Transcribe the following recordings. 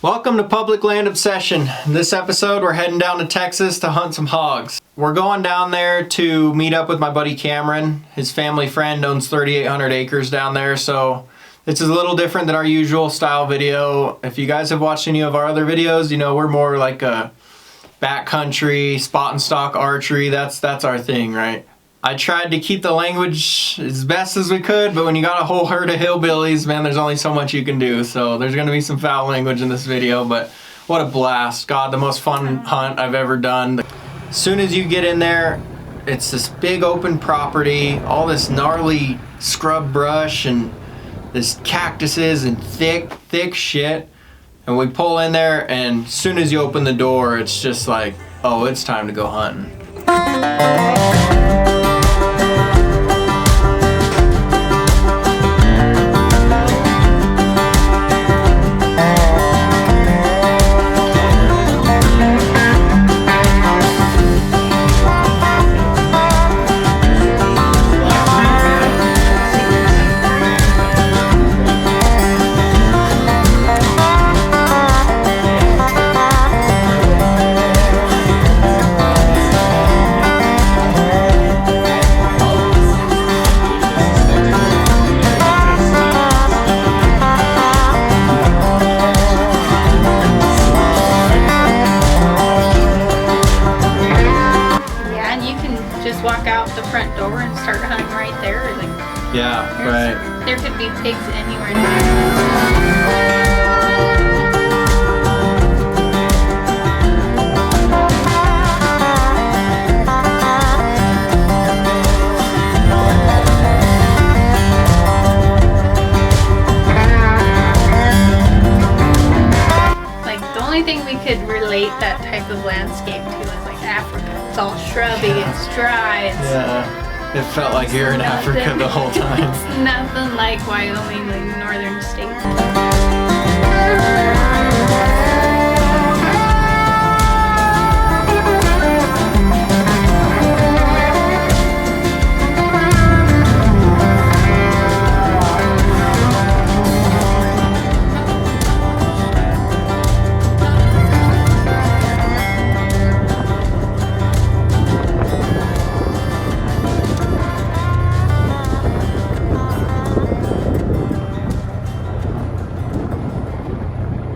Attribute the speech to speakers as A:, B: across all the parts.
A: Welcome to Public Land Obsession. In this episode, we're heading down to Texas to hunt some hogs. We're going down there to meet up with my buddy Cameron. His family friend owns 3,800 acres down there, so this is a little different than our usual style video. If you guys have watched any of our other videos, you know we're more like a backcountry, spot and stock archery. That's our thing, right? I tried to keep the language as best as we could, but when you got a whole herd of hillbillies, man, there's only so much you can do. So there's gonna be some foul language in this video, but what a blast. God, the most fun hunt I've ever done. As soon as you get in there, it's this big open property, all this gnarly scrub brush and this cactuses and thick shit. And we pull in there, and as soon as you open the door, it's just like, oh, it's time to go hunting. Yeah, right.
B: There could be pigs anywhere. Like, the only thing we could relate that type of landscape to is like Africa. It's all shrubby, it's dry,
A: yeah. It felt like you were in Africa the whole time.
B: It's nothing like Wyoming, like northern states.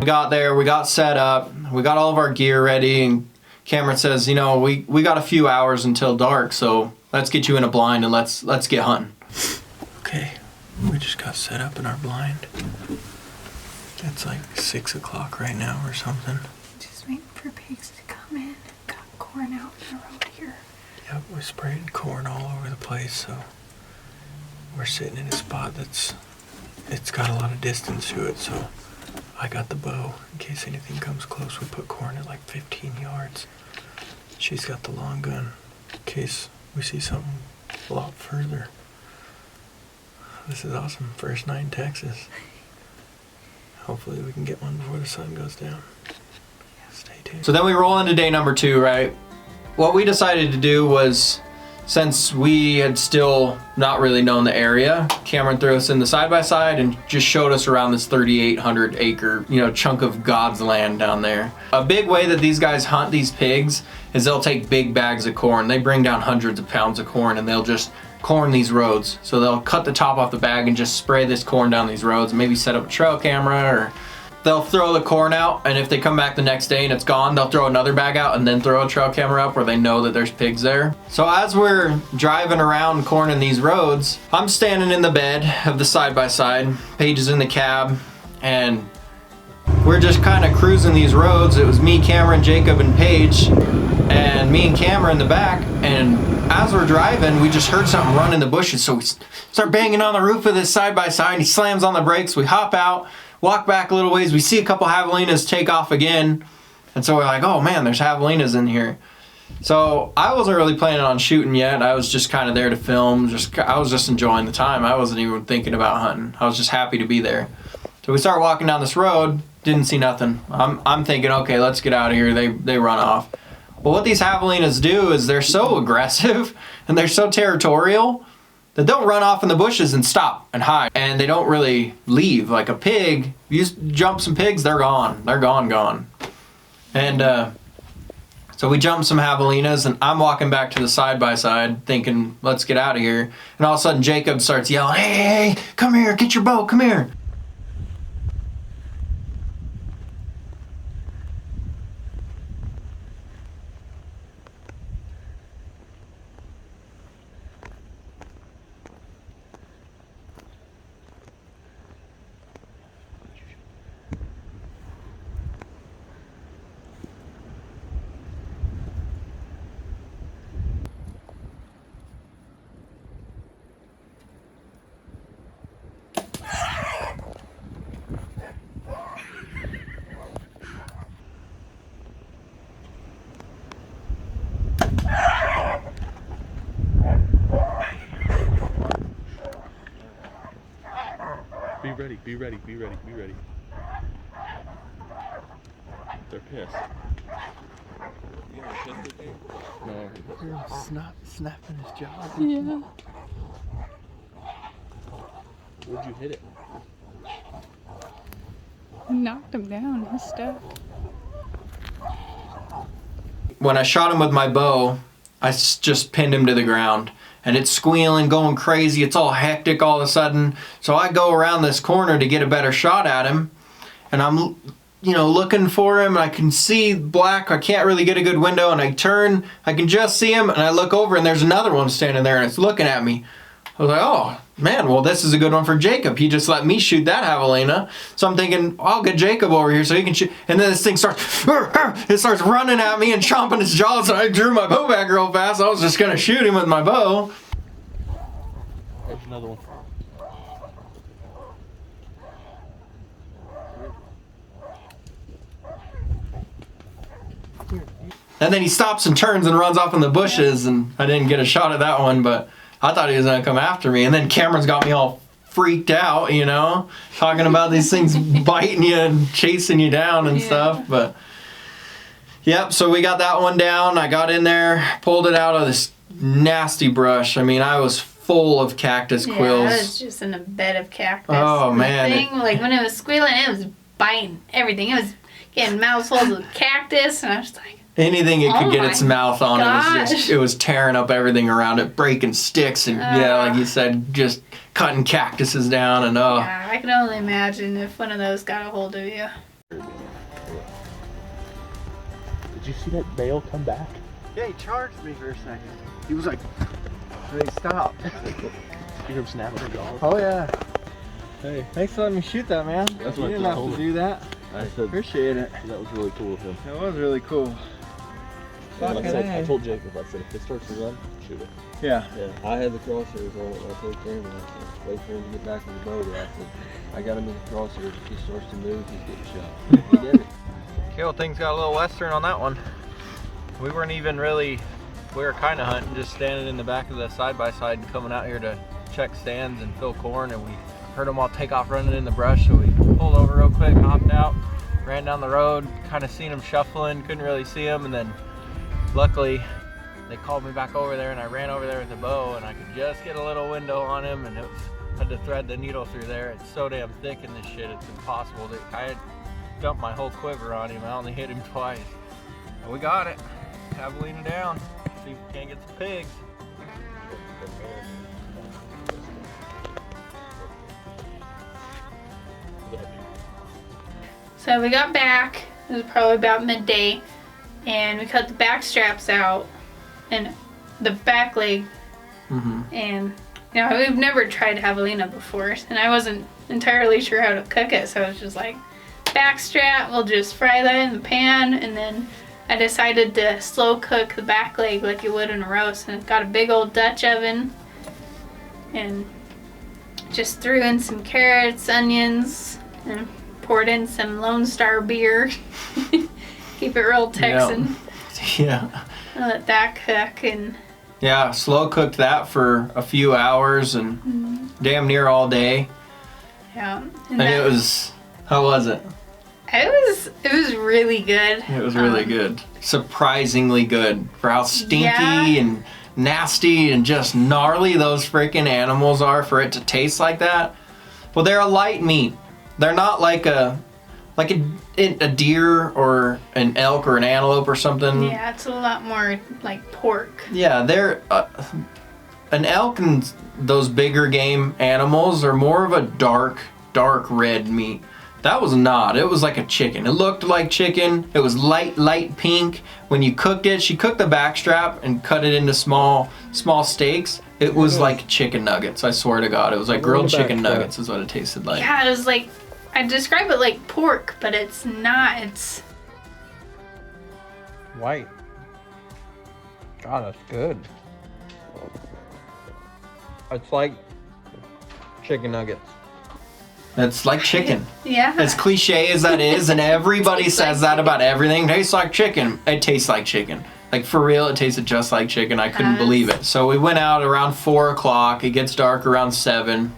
A: Got there, we got set up, we got all of our gear ready, and Cameron says, you know, we got a few hours until dark, so let's get you in a blind and let's get hunting. Okay, we just got set up in our blind. It's like 6 o'clock right now or something.
B: Just waiting for pigs to come in. Got corn out in the road here.
A: Yep, we sprayed corn all over the place, so we're sitting in a spot it's got a lot of distance to it, so I got the bow. In case anything comes close, we put corn at like 15 yards. She's got the long gun in case we see something a lot further. This is awesome. First night in Texas. Hopefully we can get one before the sun goes down. Yeah, stay tuned. So then we roll into day number 2, right? What we decided to do was, since we had still not really known the area, Cameron threw us in the side-by-side and just showed us around this 3,800 acre, chunk of God's land down there. A big way that these guys hunt these pigs is they'll take big bags of corn. They bring down hundreds of pounds of corn and they'll just corn these roads. So they'll cut the top off the bag and just spray this corn down these roads and maybe set up a trail camera, or they'll throw the corn out, and if they come back the next day and it's gone, they'll throw another bag out and then throw a trail camera up where they know that there's pigs there. So as we're driving around corning these roads, I'm standing in the bed of the side-by-side, Paige is in the cab, and we're just kind of cruising these roads. It was me, Cameron, Jacob, and Paige, and me and Cameron in the back, and as we're driving, we just heard something run in the bushes, so we start banging on the roof of this side-by-side, and he slams on the brakes. We hop out, walk back a little ways, we see a couple javelinas take off again,
C: And so we're like, oh man, there's javelinas in here. So I wasn't really planning on shooting yet. I was just kind of there to film. I was just enjoying the time. I wasn't even thinking about hunting. I was just happy to be there. So we start walking down this road, didn't see nothing. I'm thinking, okay, let's get out of here. They run off. Well, what these javelinas do is they're so aggressive and they're so territorial that they'll run off in the bushes and stop and hide. And they don't really leave. Like a pig, you jump some pigs, they're gone. They're gone. And so we jumped some javelinas, and I'm walking back to the side-by-side thinking, let's get out of here. And all of a sudden, Jacob starts yelling, hey, come here, get your bow, come here.
D: Be ready. They're pissed. You gonna kiss the thing? No.
A: You're snapping his jaw.
B: Yeah.
D: Where'd you hit it?
B: Knocked him down. His stuff.
C: When I shot him with my bow, I just pinned him to the ground. And it's squealing, going crazy. It's all hectic all of a sudden. So I go around this corner to get a better shot at him. And I'm, looking for him. And I can see black. I can't really get a good window. And I turn. I can just see him. And I look over and there's another one standing there and it's looking at me. I was like, oh, man, well, this is a good one for Jacob. He just let me shoot that javelina. So I'm thinking, I'll get Jacob over here so he can shoot. And then this thing starts running at me and chomping its jaws. And I drew my bow back real fast. I was just going to shoot him with my bow.
D: There's another one.
C: And then he stops and turns and runs off in the bushes. And I didn't get a shot at that one, but I thought he was going to come after me. And then Cameron's got me all freaked out, talking about these things biting you and chasing you down and stuff. But, yep, so we got that one down. I got in there, pulled it out of this nasty brush. I mean, I was full of cactus quills.
B: Yeah, it was just in a bed of cactus.
C: Oh, man.
B: The thing, when it was squealing, it was biting everything. It was getting mouthfuls of cactus, and I was like,
C: anything it could get its mouth on,
B: gosh.
C: it was tearing up everything around it, breaking sticks, and like you said, just cutting cactuses down, and
B: Yeah, I can only imagine if one of those got a hold of you.
D: Did you see that bale come back?
A: Yeah, he charged me for a second. He was like, hey, stop.
D: You hear him snapping his jaws?
A: Oh, yeah.
D: Hey.
A: Thanks for letting me shoot that, man.
D: That's
A: You
D: what I
A: didn't
D: just
A: have
D: told
A: to
D: him.
A: do that.
D: I said
A: Appreciate it.
D: that was really cool of him.
A: That was really cool.
D: Like I
A: Fucking
D: said,
A: A.
D: I told Jacob, I said, if it starts to run, shoot it.
A: Yeah.
D: Yeah. I had the crosshairs on it, and I told Cameron, I said, wait for him to get back with the bow. I said, I got him in the crosshairs. If he starts to move, he's getting shot. He did it.
C: Okay, well, things got a little western on that one. We weren't even really, we were kind of hunting, just standing in the back of the side-by-side and coming out here to check stands and fill corn, and we heard them all take off running in the brush, so we pulled over real quick, hopped out, ran down the road, kind of seen them shuffling, couldn't really see them, and then luckily they called me back over there, and I ran over there with the bow, and I could just get a little window on him, and had to thread the needle through there. It's so damn thick in this shit, it's impossible. I had dumped my whole quiver on him. I only hit him twice. And we got it. Javelina down. See if we can't get some pigs.
B: So we got back. It was probably about midday, and we cut the back straps out and the back leg. And we've never tried javelina before, and I wasn't entirely sure how to cook it, so I was just like, back strap, we'll just fry that in the pan. And then I decided to slow cook the back leg like you would in a roast, and got a big old Dutch oven and just threw in some carrots, onions, and poured in some Lone Star beer Keep it real Texan.
C: Yeah.
B: Let that cook and.
C: Yeah, slow cooked that for a few hours and damn near all day.
B: Yeah.
C: And it was, how was it?
B: It was really good.
C: It was really good. Surprisingly good for how stinky and nasty and just gnarly those freaking animals are for it to taste like that. Well, they're a light meat. They're not like a deer or an elk or an antelope or something.
B: Yeah, it's a lot more like pork.
C: Yeah, they're an elk and those bigger game animals are more of a dark red meat. That was not. It was like a chicken. It looked like chicken. It was light pink. When you cooked it, she cooked the backstrap and cut it into small steaks. It was like chicken nuggets. I swear to God, it was like grilled chicken nuggets is what it tasted like.
B: Yeah, it was like, I describe it like pork, but it's not. It's
C: white. God, that's good. It's like chicken nuggets. It's like chicken.
B: Yeah.
C: As cliche as that is, and everybody says that about everything, tastes like chicken. It tastes like chicken. Like for real, it tasted just like chicken. I couldn't believe it. So we went out around 4 o'clock. It gets dark around 7.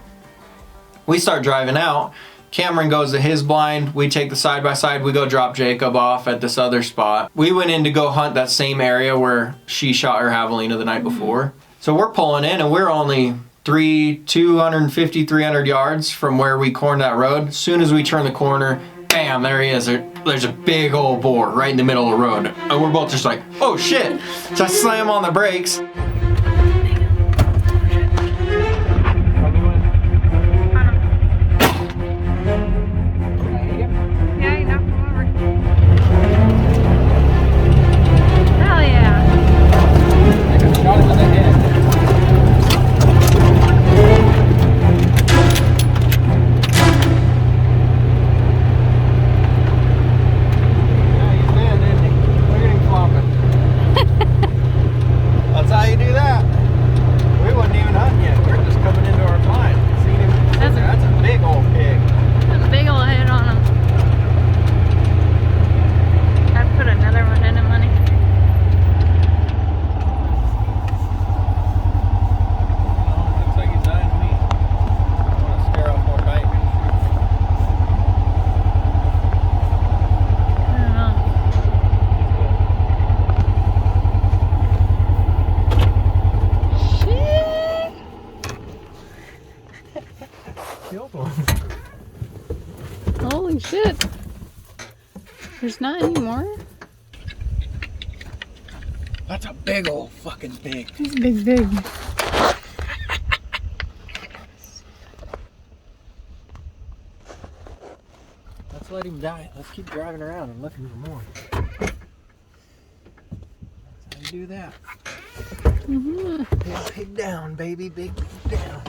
C: We start driving out. Cameron goes to his blind. We take the side-by-side. We go drop Jacob off at this other spot. We went in to go hunt that same area where she shot her javelina the night before. So we're pulling in, and we're only 250, 300 yards from where we corned that road. As soon as we turn the corner, bam, there he is. There's a big old boar right in the middle of the road. And we're both just like, oh shit. So I slam on the brakes.
B: Yeah, you knocked him over. Hell yeah.
C: I shot him in the head. That's how you do that. We wasn't even hunting yet. We're just coming into our blind. Seen him. That's a big old pig.
B: That's a big old head on him. I'd put another one in him, honey.
C: Looks like he's eyeing me. I want to scare off more nightmares.
B: I don't know.
C: Killed one.
B: Holy shit. There's not any more?
C: That's a big old fucking pig.
B: He's big.
C: Let's let him die. Let's keep driving around and looking for more. That's how you do that. Big pig down, baby. Big pig down.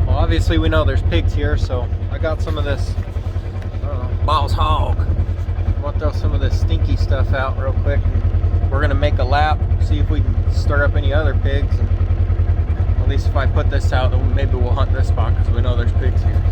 C: Well, obviously we know there's pigs here, so I got some of this boss hog. I'm gonna throw some of this stinky stuff out real quick. We're gonna make a lap, see if we can stir up any other pigs. And at least if I put this out, then maybe we'll hunt this spot because we know there's pigs here.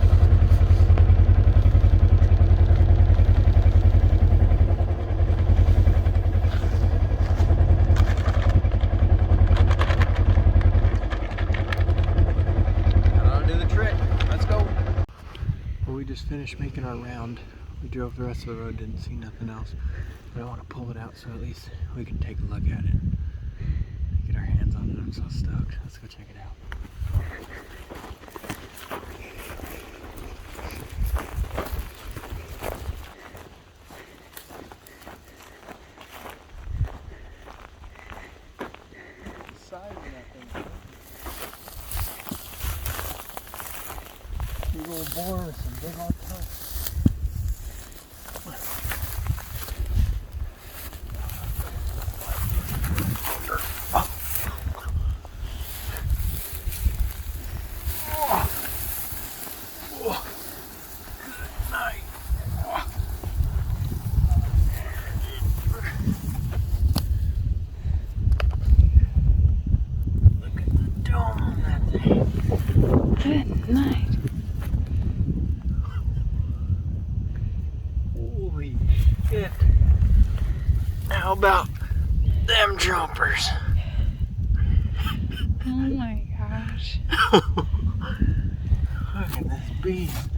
C: We just finished making our round. We drove the rest of the road, didn't see nothing else. But I want to pull it out so at least we can take a look at it. Get our hands on it. I'm so stoked. Let's go check it out. The size of that thing. Big old boar with some big old tusks.
B: Good night.
C: Holy
A: Shit. How about them jumpers?
B: Oh my gosh.
A: Look at this beast.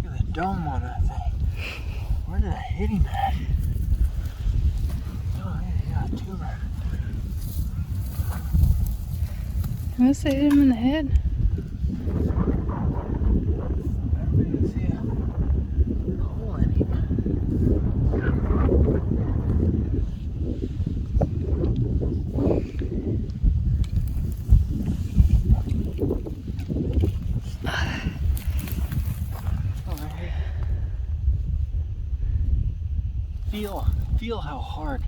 A: Look at the dome on that thing. Where did I hit him at? Oh, he got a tumor.
B: I must have hit him in the head.
A: I don't even see a hole in him. Over here. Feel how hard.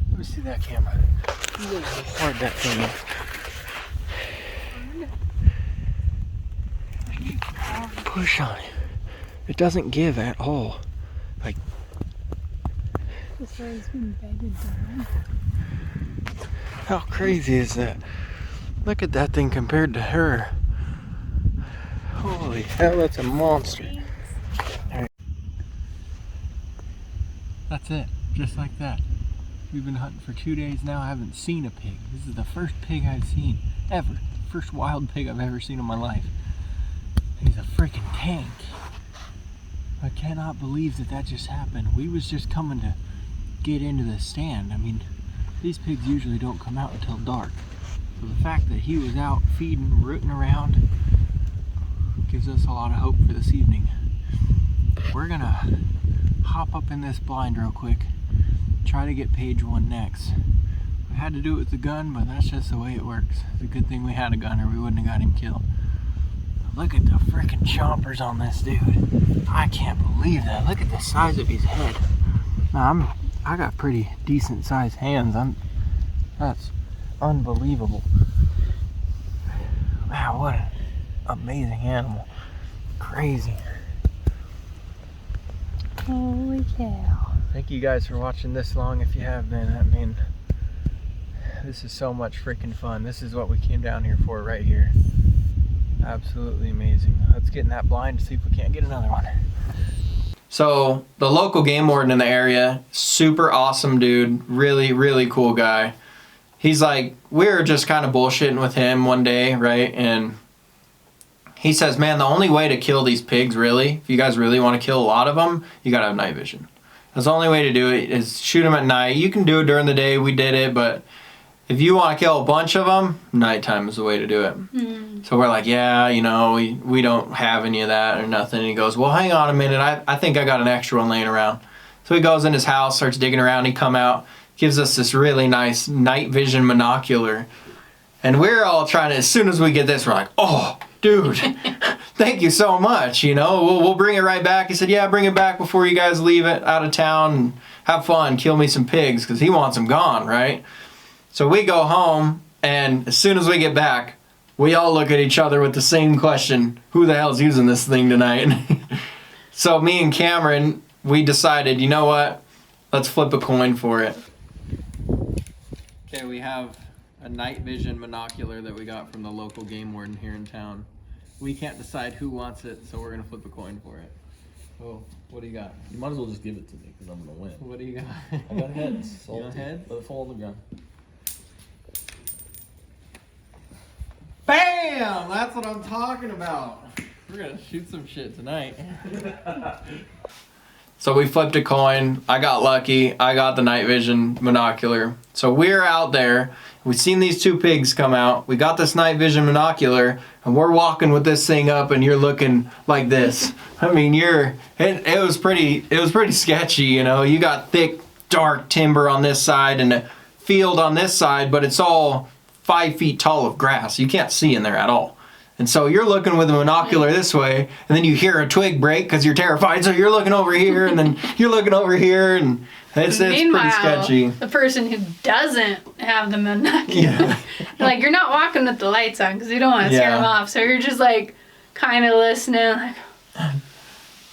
A: Let me see that camera. Feel how hard that thing is. Push on it. It doesn't give at all. Like,
B: That's why he's been bedded down.
A: how crazy is that? Look at that thing compared to her. Holy hell, that's a monster. All right. That's it, just like that. We've been hunting for 2 days now. I haven't seen a pig. This is the first pig I've seen ever. First wild pig I've ever seen in my life. He's a freaking tank. I cannot believe that that just happened. We was just coming to get into the stand. I mean, these pigs usually don't come out until dark. So the fact that he was out feeding, rooting around, gives us a lot of hope for this evening. We're gonna hop up in this blind real quick, try to get page one next. We had to do it with the gun, but that's just the way it works. It's a good thing we had a gun or we wouldn't have got him killed. Look at the freaking chompers on this dude. I can't believe that. Look at the size of his head. Now, I got pretty decent sized hands. That's unbelievable. Wow, what an amazing animal. Crazy.
B: Holy cow.
A: Thank you guys for watching this long if you have been. I mean, this is so much freaking fun. This is what we came down here for right here. Absolutely amazing. Let's get in that blind to see if we can't get another one.
C: So the local game warden in the area, super awesome dude, really, really cool guy. He's like, we were just kind of bullshitting with him one day, right? And he says, man, the only way to kill these pigs, really, if you guys really want to kill a lot of them, you gotta have night vision. That's the only way to do it, is shoot them at night. You can do it during the day, we did it, but if you want to kill a bunch of them, nighttime is the way to do it. So we're like, yeah, you know, we don't have any of that or nothing. And he goes, well, hang on a minute. I think I got an extra one laying around. So he goes in his house, starts digging around. He come out, gives us this really nice night vision binocular. And we're all trying to, as soon as we get this, we're like, oh, dude, thank you so much. You know, we'll bring it right back. He said, yeah, bring it back before you guys leave it out of town and have fun, kill me some pigs, because he wants them gone, right? So we go home, and as soon as we get back, we all look at each other with the same question: who the hell's using this thing tonight? So me and Cameron, we decided, you know what? Let's flip a coin for it. Okay, we have a night vision binocular that we got from the local game warden here in town. We can't decide who wants it, so we're gonna flip a coin for it. So, what do you got?
E: You might as well just give it to me because I'm gonna win.
C: What do you got?
E: I got heads.
C: You got heads?
E: Let it fall on the ground.
C: Bam! That's what I'm talking about. We're gonna shoot some shit tonight. So we flipped a coin. I got lucky. I got the night vision binocular. So we're out there. We've seen these two pigs come out. We got this night vision binocular, and we're walking with this thing up, and you're looking like this. I mean, it was pretty sketchy, you know. You got thick, dark timber on this side and a field on this side, but it's all 5 feet tall of grass. You can't see in there at all. And so you're looking with a binocular this way, and then you hear a twig break because you're terrified. So you're looking over here, and then you're looking over here, and it's pretty sketchy.
B: The person who doesn't have the binocular, like, you're not walking with the lights on because you don't want to scare them off. So you're just like kind of listening, like,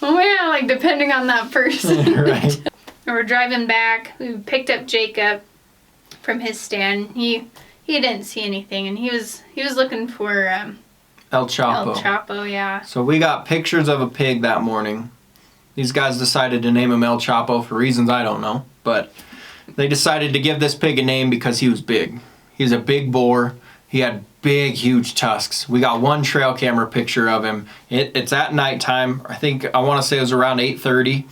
B: oh yeah, like depending on that person.
C: Right.
B: And we're driving back. We picked up Jacob from his stand. He didn't see anything, and he was looking for
C: El Chapo.
B: El Chapo, yeah.
C: So we got pictures of a pig that morning. These guys decided to name him El Chapo for reasons I don't know, but they decided to give this pig a name because he was big. He was a big boar. He had big, huge tusks. We got one trail camera picture of him. It's at nighttime. I want to say it was around 8:30.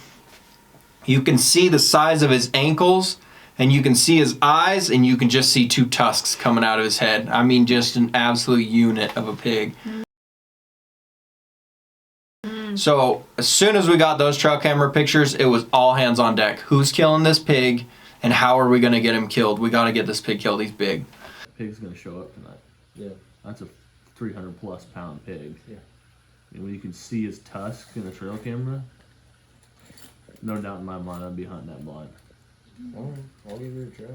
C: You can see the size of his ankles, and you can see his eyes, and you can just see 2 tusks coming out of his head. I mean, just an absolute unit of a pig. So as soon as we got those trail camera pictures, it was all hands on deck. Who's killing this pig, and how are we going to get him killed? We got to get this pig killed. He's big.
E: Pig's gonna show up tonight.
D: Yeah.
E: That's a 300+ pound pig.
D: Yeah.
E: And when you can see his tusks in the trail camera, no doubt in my mind I'd be hunting that blind.
D: Alright, I'll give you a try.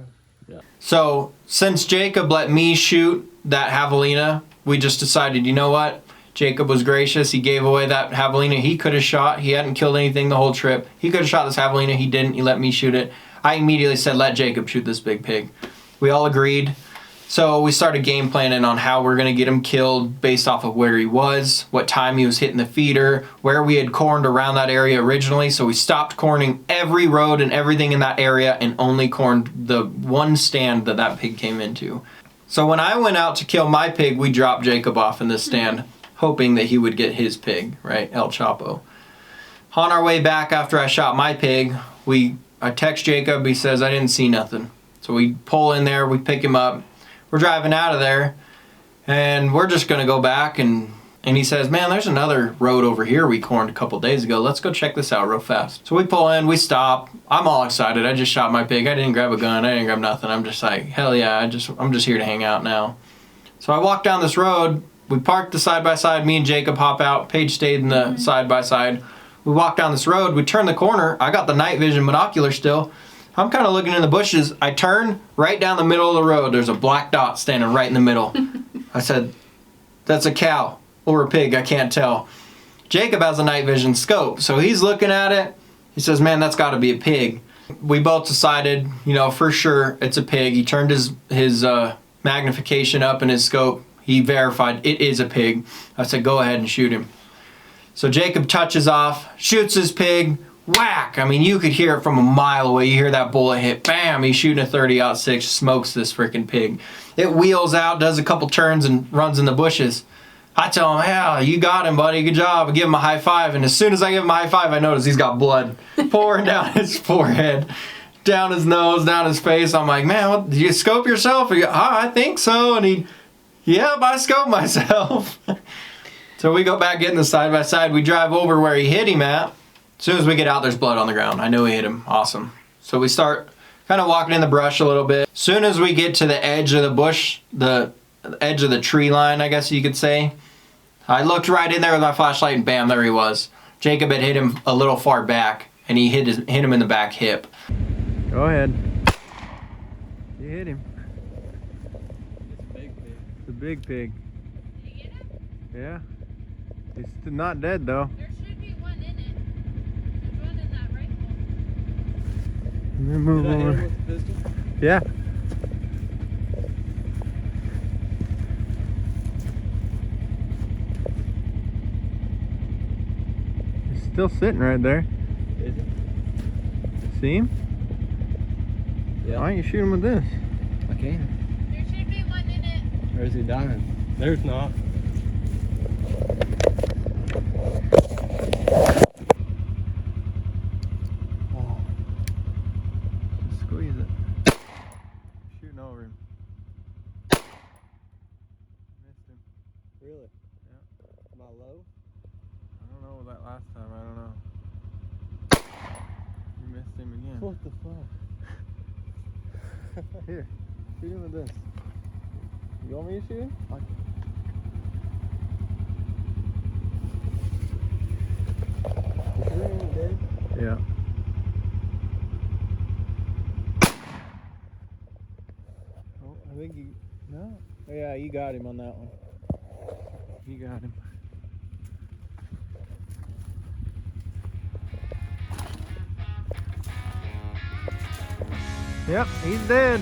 E: Yeah.
C: So since Jacob let me shoot that javelina, we just decided, you know what? Jacob was gracious. He gave away that javelina he could have shot. He hadn't killed anything the whole trip. He could have shot this javelina. He didn't. He let me shoot it. I immediately said, let Jacob shoot this big pig. We all agreed. So we started game planning on how we're going to get him killed based off of where he was, what time he was hitting the feeder, where we had corned around that area originally. So we stopped corning every road and everything in that area and only corned the one stand that pig came into. So when I went out to kill my pig, we dropped Jacob off in this stand, hoping that he would get his pig, right? El Chapo. On our way back after I shot my pig, I text Jacob. He says, I didn't see nothing. So we pull in there, we pick him up. We're driving out of there, and we're just going to go back, and he says, man, there's another road over here we corned a couple days ago. Let's go check this out real fast. So we pull in, we stop. I'm all excited. I just shot my pig. I didn't grab a gun. I didn't grab nothing. I'm just like, hell yeah, I'm just here to hang out now. So I walk down this road. We parked the side-by-side. Me and Jacob hop out. Paige stayed in the side-by-side. We walk down this road. We turn the corner. I got the night vision binocular still. I'm kind of looking in the bushes. I turn right down the middle of the road. There's a black dot standing right in the middle. I said, that's a cow or a pig. I can't tell. Jacob has a night vision scope, so he's looking at it. He says, man, that's got to be a pig. We both decided, for sure it's a pig. He turned his magnification up in his scope. He verified it is a pig. I said, go ahead and shoot him. So Jacob touches off, shoots his pig. Whack! I mean, you could hear it from a mile away. You hear that bullet hit. Bam! He's shooting a 30-06, smokes this freaking pig. It wheels out, does a couple turns, and runs in the bushes. I tell him, yeah, you got him, buddy. Good job. I give him a high five, and as soon as I give him a high five, I notice he's got blood pouring down his forehead, down his nose, down his face. I'm like, man, what, did you scope yourself? He goes, I think so. And yep, I scoped myself. So we go back, get in the side-by-side. We drive over where he hit him at. As soon as we get out, there's blood on the ground. I know he hit him. Awesome. So we start kind of walking in the brush a little bit. As soon as we get to the edge of the bush, the edge of the tree line, I guess you could say, I looked right in there with my flashlight, and bam, there he was. Jacob had hit him a little far back, and he hit him in the back hip. Go ahead. You hit him.
D: It's a big pig.
C: It's a big pig.
B: Did you get him?
C: Yeah. He's not dead, though.
B: There should be one in it. There's one in that rifle.
C: Let me move
D: Did I hit
C: over.
D: him with the pistol?
C: Yeah. He's still sitting right there.
D: Is it?
C: See him?
D: Yeah.
C: Why don't you shoot him with this?
D: I can.
B: There should be one in it.
D: Or is he dying? There's not.
C: Oh. Squeeze it. Shooting over him. Missed him.
D: Really?
C: Yeah.
D: Am I low?
C: I don't know that last time. I don't know. You missed him again.
D: What the fuck?
C: Here, shoot him with this. You want me to shoot him?
D: Is he even dead?
C: Yeah. Oh, I think you. No. Oh, yeah, you got him on that one. You got him. Yep, he's dead.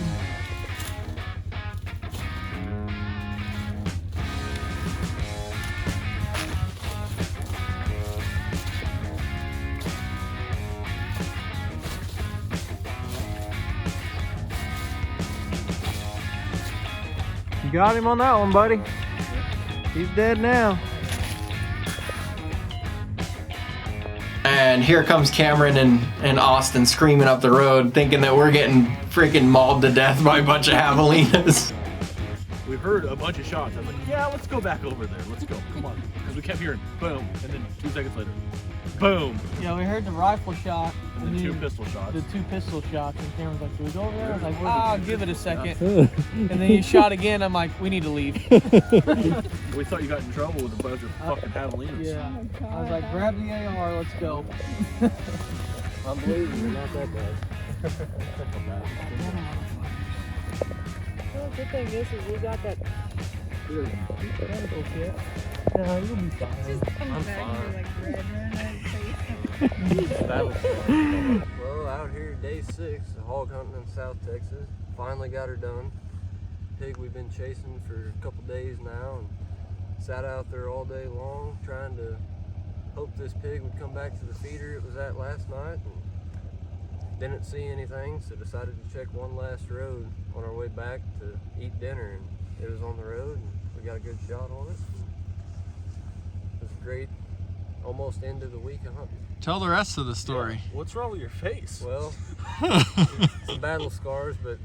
C: You got him on that one, buddy. He's dead now. And here comes Cameron and Austin screaming up the road, thinking that we're getting freaking mauled to death by a bunch of javelinas.
E: We heard a bunch of shots. I was like, yeah, let's go back over there. Let's go. Come on. Because we kept hearing boom, and then 2 seconds later, boom.
F: Yeah, we heard the rifle shot.
E: And then 2 pistol shots.
F: The 2 pistol shots, and Cameron's like, "Should we go over there?" I was like, "Ah, give it a second." And then you shot again. I'm like, "We need to leave."
E: We thought you got in trouble with a bunch of fucking javelinas.
F: Yeah. I was like, "Grab the AR, let's go."
D: Unbelievable, not that bad.
F: Well, the good thing is we got that medical kit. No, you'll be fine.
B: I'm
D: Well, out here day 6, hog hunting in South Texas. Finally got her done. Pig we've been chasing for a couple days now, and sat out there all day long trying to hope this pig would come back to the feeder it was at last night. And didn't see anything, so decided to check one last road on our way back to eat dinner, and it was on the road, and we got a good shot on it. It was great, almost end of the week of hunting.
C: Tell the rest of the story.
E: What's wrong with your face?
D: Well, some battle scars, but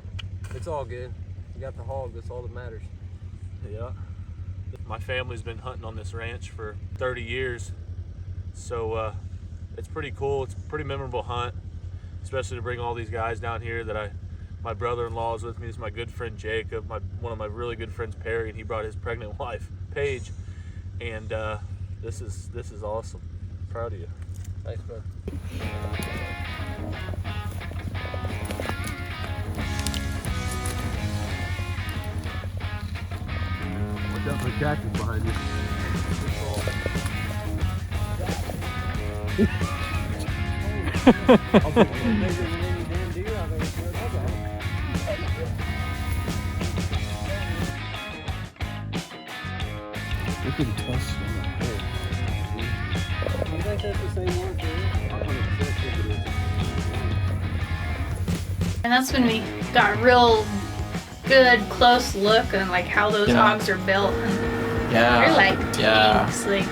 D: it's all good. You got the hog, that's all that matters.
E: Yeah. My family's been hunting on this ranch for 30 years, so it's pretty cool. It's a pretty memorable hunt, especially to bring all these guys down here that my brother-in-law is with me. This is my good friend Jacob, one of my really good friends Perry, and he brought his pregnant wife Paige, and this is awesome. Proud of you.
D: Thanks, bud.
E: Watch out for the cactus behind you.
F: Look at the tusk on that pig.
D: You think that's the same one for you?
B: And that's when we got real good close look on like how those
C: Yeah.
B: hogs are built. And
C: Yeah.
B: they're like
C: Yeah.
B: tanks. Like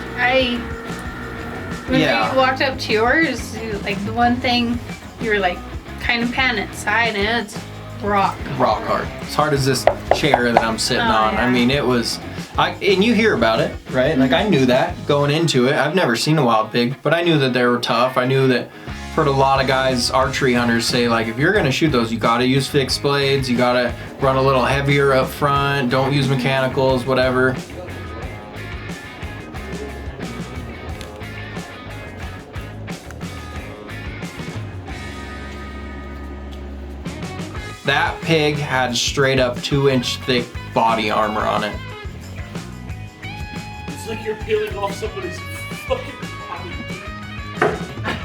B: when
C: Yeah.
B: we walked up to yours, like the one thing you were like kind of panning inside, and it's rock.
C: Rock hard. As hard as this chair that I'm sitting on.
B: yeah.
C: I mean, it was. And you hear about it, right? Like I knew that going into it. I've never seen a wild pig, but I knew that they were tough. I knew that. Heard a lot of guys, archery hunters, say like, if you're gonna shoot those, you gotta use fixed blades. You gotta run a little heavier up front. Don't use mechanicals, whatever. That pig had straight up 2-inch thick body armor on it.
E: It's like you're peeling off somebody's fucking body.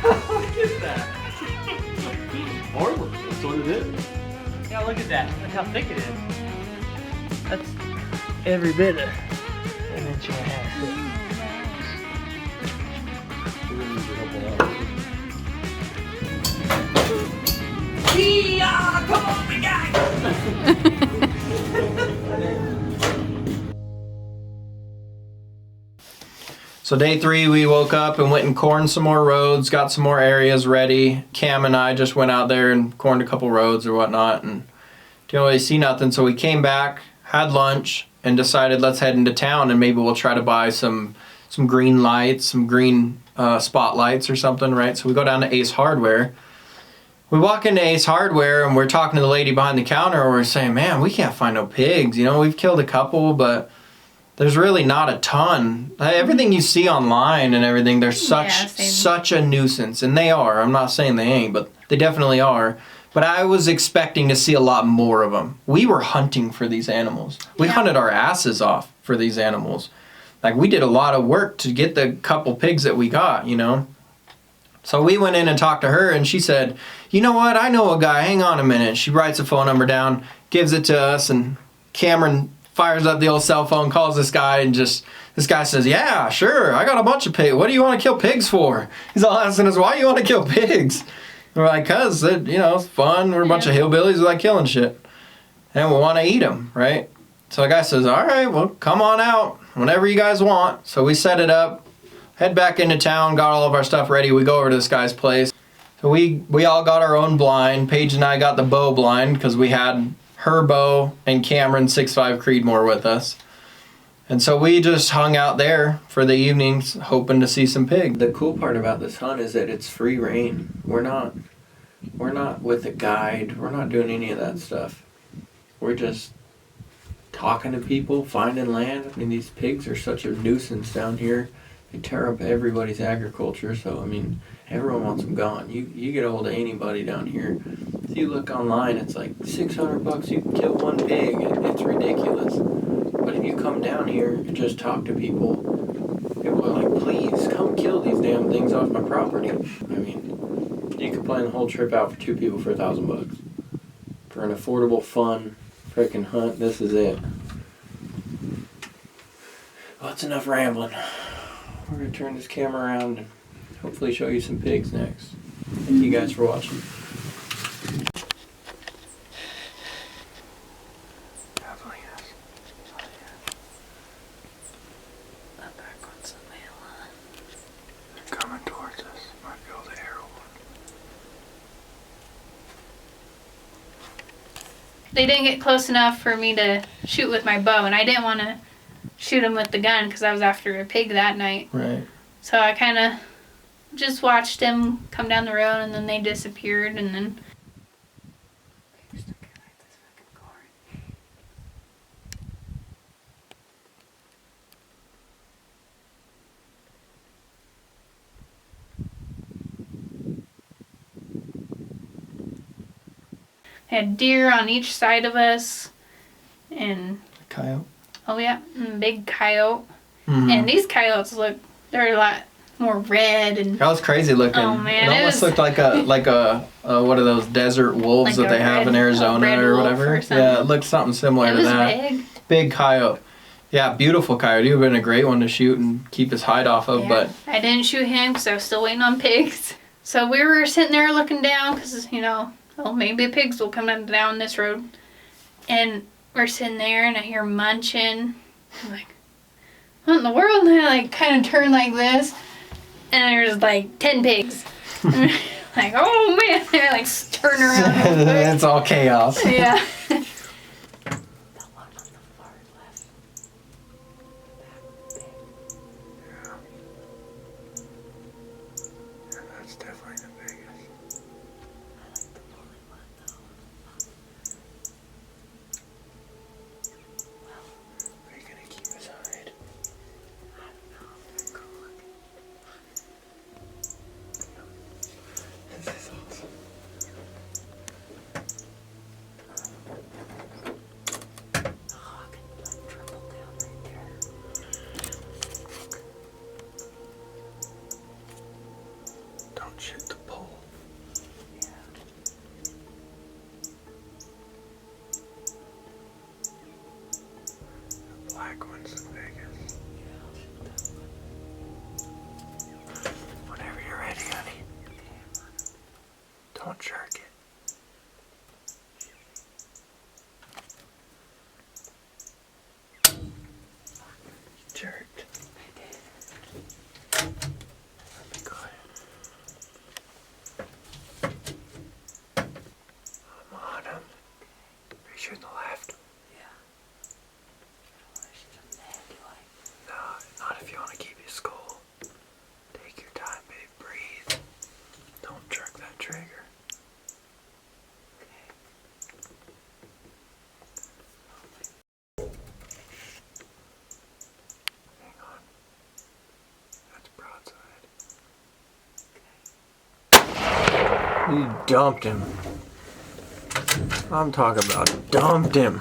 E: Look at that. Armor. That's what it is.
F: Yeah, look at that. Look how thick it is. That's every bit of an inch and a half thick. Yeah, come on, big guy!
C: So day 3, we woke up and went and corned some more roads, got some more areas ready. Cam and I just went out there and corned a couple roads or whatnot, and didn't really see nothing. So we came back, had lunch, and decided let's head into town and maybe we'll try to buy some green lights, some green spotlights or something, right? So we go down to Ace Hardware. We walk into Ace Hardware and we're talking to the lady behind the counter and we're saying, man, we can't find no pigs. You know, we've killed a couple, but there's really not a ton. Everything you see online and everything, they're such a nuisance. And they are. I'm not saying they ain't, but they definitely are. But I was expecting to see a lot more of them. We were hunting for these animals. We hunted our asses off for these animals. Like, we did a lot of work to get the couple pigs that we got, you know. So we went in and talked to her, and she said, you know what, I know a guy, hang on a minute. She writes a phone number down, gives it to us, and Cameron fires up the old cell phone, calls this guy, and this guy says, yeah, sure, I got a bunch of pigs. What do you want to kill pigs for? He's all asking us, why do you want to kill pigs? And we're like, cause it's fun. We're a bunch of hillbillies who like killing shit. And we want to eat them, right? So the guy says, all right, well, come on out whenever you guys want. So we set it up, head back into town, got all of our stuff ready. We go over to this guy's place. So we all got our own blind. Paige and I got the bow blind because we had her bow and Cameron's 6.5 Creedmoor with us. And so we just hung out there for the evenings hoping to see some pigs. The cool part about this hunt is that it's free rein. We're not with a guide. We're not doing any of that stuff. We're just talking to people, finding land. I mean, these pigs are such a nuisance down here. They tear up everybody's agriculture. So, I mean, everyone wants them gone. You get a hold of anybody down here. If you look online, it's like $600 you can kill one pig. It's ridiculous. But if you come down here and just talk to people, people are like, please come kill these damn things off my property. I mean, you could plan the whole trip out for 2 people for $1,000. For an affordable, fun, frickin' hunt, this is it. Well, that's enough rambling. We're gonna turn this camera around and hopefully show you some pigs next. Thank you guys for watching.
A: Coming towards us. Might be able to arrow one.
B: They didn't get close enough for me to shoot with my bow, and I didn't want to shoot them with the gun because I was after a pig that night.
C: Right.
B: So I kind of just watched them come down the road, and then they disappeared, and then... had deer on each side of us, and
C: Coyote.
B: oh yeah, and big coyote.
C: Mm-hmm.
B: And these coyotes they're a lot more red and...
C: That was crazy looking.
B: Oh man,
C: it almost looked like a what are those desert wolves
B: Like
C: that they
B: a
C: have in
B: red-
C: Arizona
B: a red
C: or
B: wolf
C: whatever.
B: or something.
C: Yeah, it looked something similar
B: it
C: to
B: was
C: that.
B: big.
C: Big coyote. Yeah, beautiful coyote. He would have been a great one to shoot and keep his hide off of,
B: Yeah.
C: but
B: I didn't shoot him because I was still waiting on pigs. So we were sitting there looking down because, maybe pigs will come down this road. And we're sitting there and I hear munching. I'm like, what in the world? And I kind of turn like this. And there's 10 pigs. Like, oh man. I turn around real quick.
C: it's all chaos.
B: Yeah.
A: That's definitely the biggest. Are you gonna keep his hide? This is awesome. Don't shoot the pole. The black one's the biggest. Whenever you're ready, honey. Don't jerk it. Jerked. Be quiet. I'm on him. Are you shooting the left? No, not if you want to keep your skull. Take your time, babe. Breathe. Don't jerk that trigger. Hang on. That's broadside. You dumped him. I'm talking about dumped him.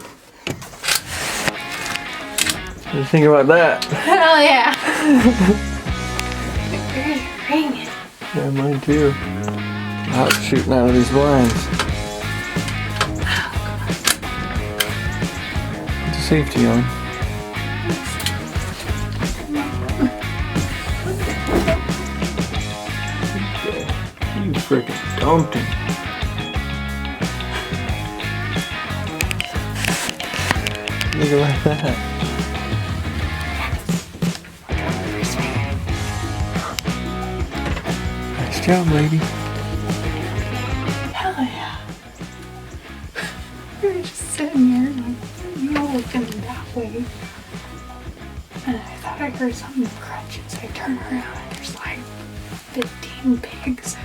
A: What do you think about that?
B: Hell yeah. My ears are ringing.
C: Yeah, mine too. Out shooting out of these blinds. Put the safety on. You freaking dumped him. Look at that.
A: Nice job, lady.
B: Hell yeah. We were just sitting here, like, you know, looking that way. And I thought I heard something crunching, so I turned around and there's like 15 pigs.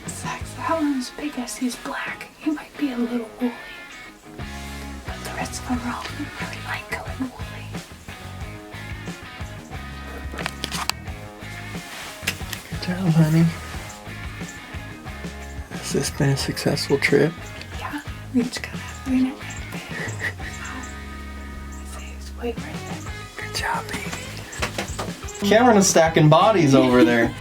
B: Zach's that one's biggest, he's black. He might be a little woolly. But the rest of them are all really light colored woolly.
A: Good job, honey. Has this been a successful trip?
B: Yeah, we just gotta have to know. Wait right there.
A: Good job, baby.
C: Cameron is stacking bodies over there.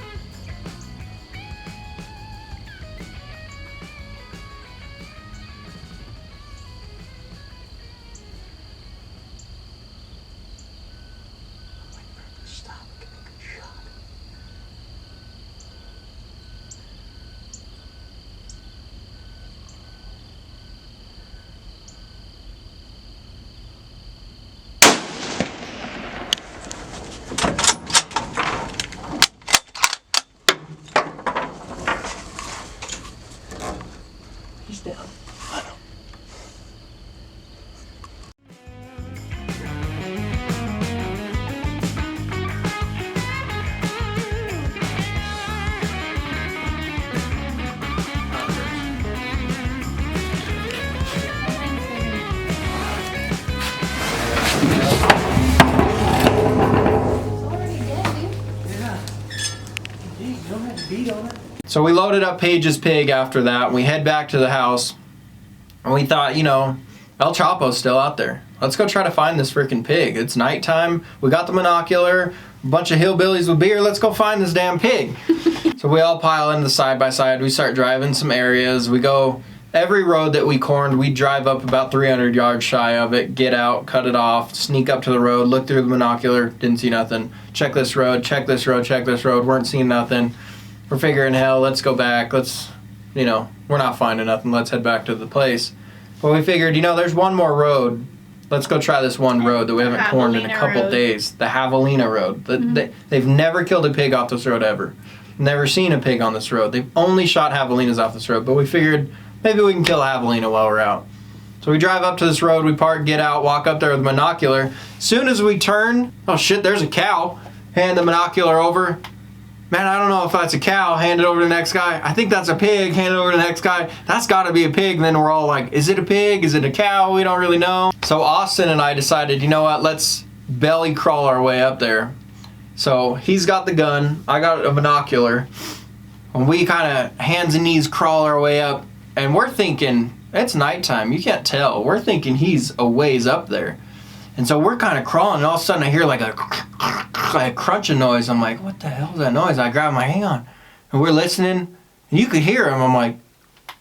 F: He's down.
C: So we loaded up Paige's pig after that. We head back to the house. And we thought, you know, El Chapo's still out there. Let's go try to find this freaking pig. It's nighttime. We got the binocular. A bunch of hillbillies with beer. Let's go find this damn pig. So we all pile into the side by side. We start driving some areas. We go every road that we corned. We drive up about 300 yards shy of it. Get out, cut it off, sneak up to the road, look through the binocular. Didn't see nothing. Check this road, check this road, check this road. Weren't seeing nothing. We're figuring, hell, let's go back. Let's, you know, we're not finding nothing. Let's head back to the place. But we figured, you know, there's one more road. Let's go try this one road that we haven't corned in a couple days. The Javelina Road. They've never killed a pig off this road ever. Never seen a pig on this road. They've only shot javelinas off this road. But we figured maybe we can kill a javelina while we're out. So we drive up to this road. We park, get out, walk up there with the binocular. Soon as we turn, oh shit, there's a cow. Hand the binocular over. Man, I don't know if that's a cow. Hand it over to the next guy. I think that's a pig. Hand it over to the next guy. That's got to be a pig. And then we're all like, is it a pig? Is it a cow? We don't really know. So Austin and I decided, you know what? Let's belly crawl our way up there. So he's got the gun. I got a binocular. And we kind of hands and knees crawl our way up. And we're thinking, it's nighttime. You can't tell. We're thinking he's a ways up there. And so we're kind of crawling, and all of a sudden I hear like a crunching noise. I'm like, what the hell is that noise? I grab my hand on, and we're listening, and you could hear him. I'm like,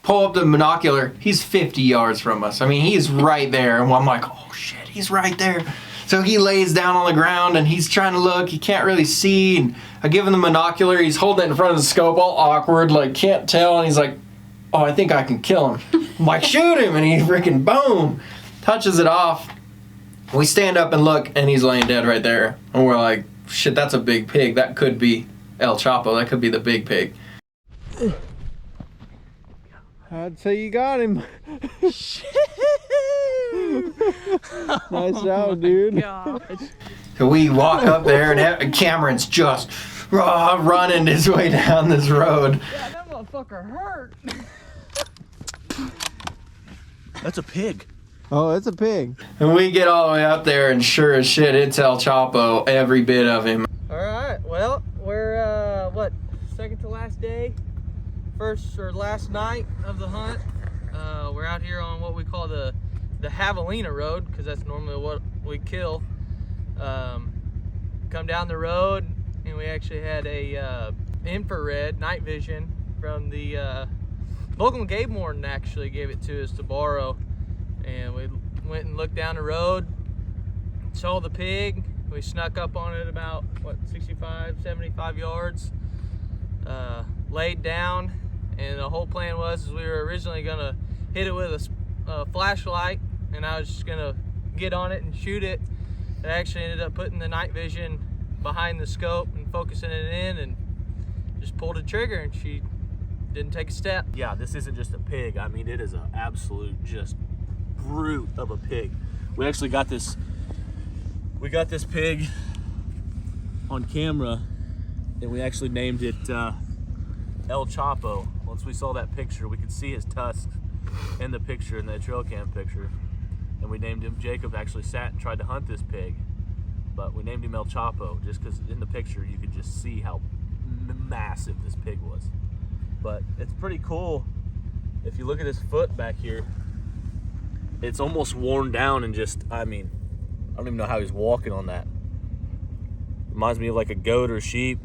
C: pull up the binocular. He's 50 yards from us. I mean, he's right there. And I'm like, oh shit, he's right there. So he lays down on the ground, and he's trying to look. He can't really see. And I give him the binocular. He's holding it in front of the scope, all awkward, like can't tell. And he's like, oh, I think I can kill him. I'm like, shoot him, and he freaking boom, touches it off. We stand up and look, and he's laying dead right there. And we're like, shit, that's a big pig. That could be El Chapo. That could be the big pig.
A: I'd say you got him. Nice job, dude.
C: So we walk up there, and Cameron's just running his way down this road.
F: Yeah, that motherfucker hurt. That's a pig.
A: Oh, it's a pig.
C: And we get all the way up there, and sure as shit, it's El Chapo, every bit of him.
F: All right, well, we're, what, second to last day? First or last night of the hunt. We're out here on what we call the Javelina Road, because that's normally what we kill. Come down the road, and we actually had a infrared night vision from the local game warden actually gave it to us to borrow. And we went and looked down the road, saw the pig. We snuck up on it about, what, 65, 75 yards, laid down. And the whole plan was we were originally going to hit it with a flashlight and I was just gonna get on it and shoot it. I actually ended up putting the night vision behind the scope and focusing it in, and just pulled a trigger, and she didn't take a step.
E: Yeah, this isn't just a pig. I mean, it is an absolute just brute of a pig. We actually got this. We got this pig on camera, and we actually named it El Chapo. Once we saw that picture, we could see his tusks in the picture, in the trail cam picture, and we named him. Jacob actually sat and tried to hunt this pig, but we named him El Chapo just because in the picture you could just see how massive this pig was. But it's pretty cool. If you look at his foot back here, it's almost worn down and just, I mean, I don't even know how he's walking on that. Reminds me of like a goat or a sheep,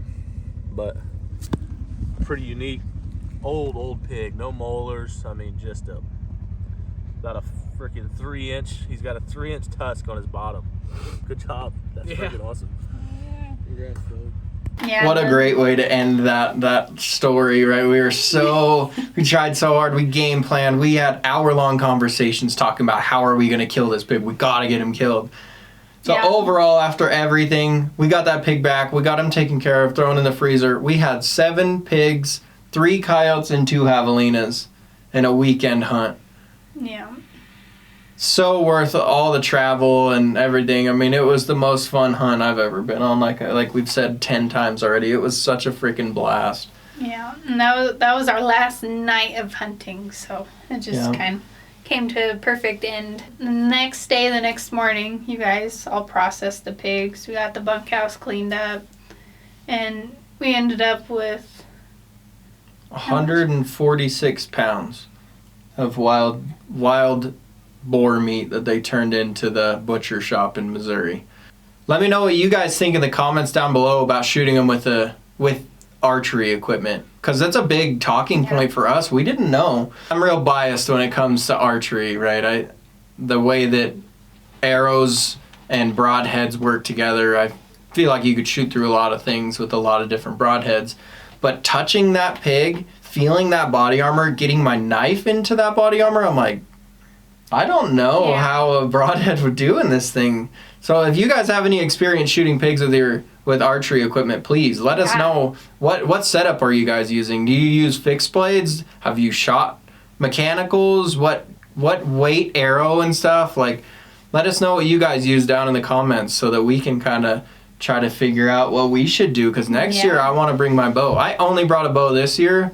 E: but pretty unique. Old pig, no molars. I mean, just about a freaking 3-inch. He's got a 3-inch tusk on his bottom. Good job. That's freaking awesome. Congrats, Doug.
B: Yeah,
C: What a great way to end that story, right? We tried so hard, we game planned, we had hour-long conversations talking about how are we going to kill this pig, we got to get him killed. So overall, after everything, we got that pig back, we got him taken care of, thrown in the freezer. We had 7 pigs, 3 coyotes, and 2 javelinas in a weekend hunt.
B: Yeah.
C: So worth all the travel and everything. I mean, it was the most fun hunt I've ever been on. Like we've said 10 times already, it was such a freaking blast.
B: Yeah, and that was our last night of hunting, so it just kind of came to a perfect end. The next day, the next morning, you guys all processed the pigs. We got the bunkhouse cleaned up, and we ended up with
C: 146 pounds of wild boar meat that they turned into the butcher shop in Missouri. Let me know what you guys think in the comments down below about shooting them with archery equipment, because that's a big talking point for us. We didn't know. I'm real biased when it comes to archery, right? The way that arrows and broadheads work together, I feel like you could shoot through a lot of things with a lot of different broadheads. But touching that pig, feeling that body armor, getting my knife into that body armor, I'm like, I don't know how a broadhead would do in this thing. So if you guys have any experience shooting pigs with archery equipment, please let us know. What setup are you guys using? Do you use fixed blades? Have you shot mechanicals? What weight arrow and stuff? Like, let us know what you guys use down in the comments so that we can kind of try to figure out what we should do. Because next year I want to bring my bow. I only brought a bow this year.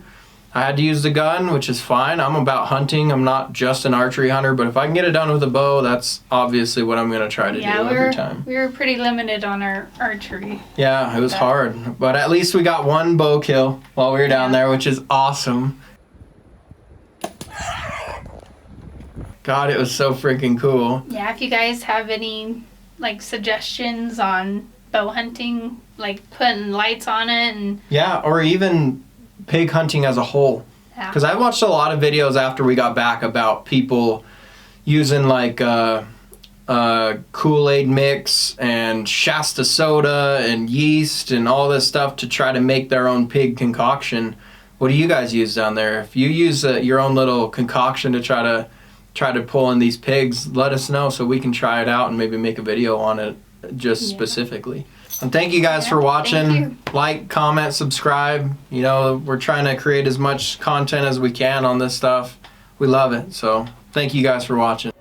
C: I had to use the gun, which is fine. I'm about hunting. I'm not just an archery hunter, but if I can get it done with a bow, that's obviously what I'm going to try to do every time.
B: We were pretty limited on our archery.
C: Yeah, it was hard, but at least we got 1 bow kill while we were down there, which is awesome. God, it was so freaking cool.
B: Yeah, if you guys have any suggestions on bow hunting, like putting lights on it and
C: or even pig hunting as a whole, because I watched a lot of videos after we got back about people using Kool-Aid mix and Shasta soda and yeast and all this stuff to try to make their own pig concoction. What do you guys use down there? If you use your own little concoction to try to pull in these pigs, let us know so we can try it out and maybe make a video on it specifically. And thank you guys for watching. Like, comment, subscribe. You know, we're trying to create as much content as we can on this stuff. We love it. So thank you guys for watching.